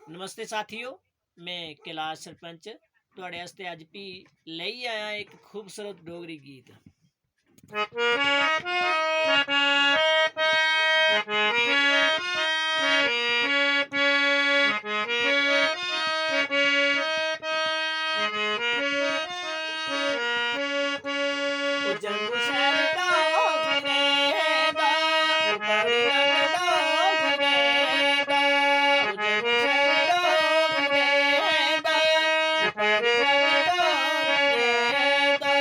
नमस्ते साथियों, मैं कैलाश सरपंच तुहाड़े वास्ते अज भी लेई आया एक खूबसूरत डोगरी गीत। जम्मू शहर डोगरे दा बड़ी रंग डोगरे दा, जम्मू शहर डोगरे दा बड़ी रंग डोगरे दा।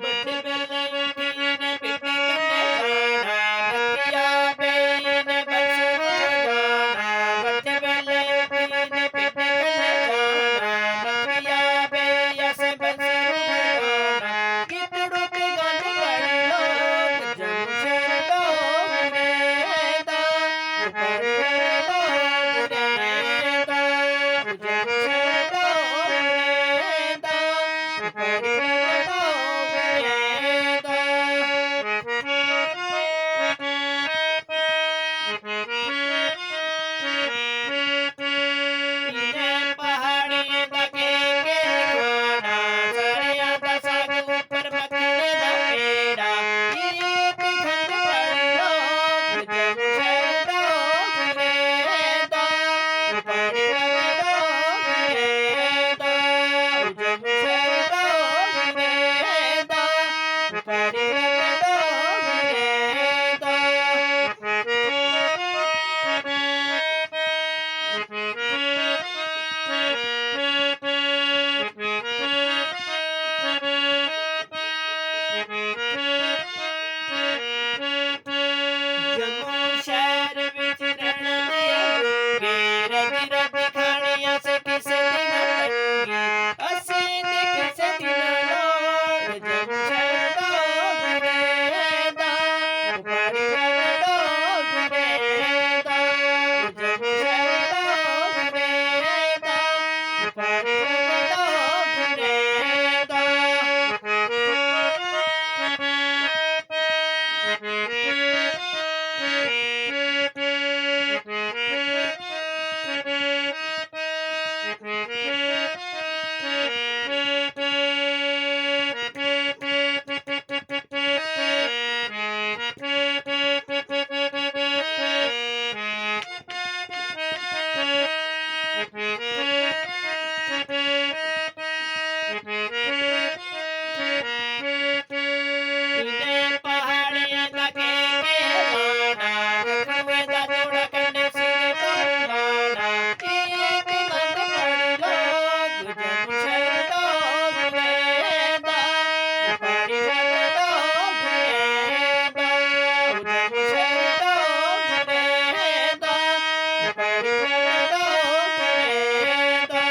बड़े बेले उठीने पिटी कन्ने जाना, नकिया बेईने बरसरू जाना। बड़े बेले उठीने पिटी कन्ने जाना, नकिया बेया से बरसरू जाना। कितड़ू की गल बड़ी लोग जम्मू शहर डोगरे दा बड़ी रंग डोगरे दा, जम्मू शहर डोगरे दा बड़ी रंग डोगरे दा। इन्हें पहाड़ियां दा के खाना, सड़ियां दा साग उप्पर मक्खन दा पेड़ा। इक खंड बड़ी लोग जम्मू शहर डोगरे दा बड़ी रंग डोगरे दा, जम्मू शहर डोगरे दा बड़ी रंग डोगरे दा। जम्मू शहर विच रहण दियां रज रज खाणियां से किसे दिन तंगी, असीं ते किसे दिन लोग जम्मू शहर डोगरे दा बड़ी रंग डोगरे दा, जम्मू शहर डोगरे दा बड़ी रंग डोगरे दा। इन्हें पहाड़ियां दा के लाना, कखुए दा जोड़ा कन्ने सिर तोलाना। एक खंड बड़ी लोग जम्मू शहर डोगरे दा बड़ी रंग डोगरे दा, जम्मू शहर डोगरे दा बड़ी रंग डोगरे दा।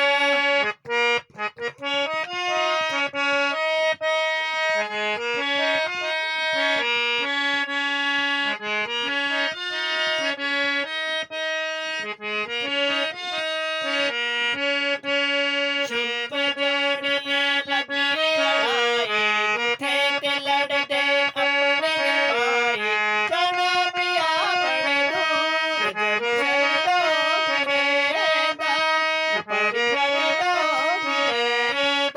चुप जोड़ियां लगी लड़ाई, उठे ते लड़दे अपने भाई। जाना पिया बड़े दूर जम्मू शहर डोगरे दा बड़ी रंग डोगरे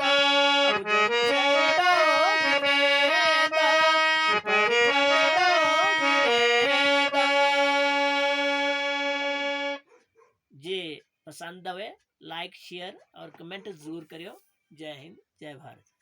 दा, जम्मू शहर डोगरे दा बड़ी रंग डोगरे दा। जे पसंद आवे लाइक शेयर और कमेंट जरूर करियो। जय हिंद, जय भारत।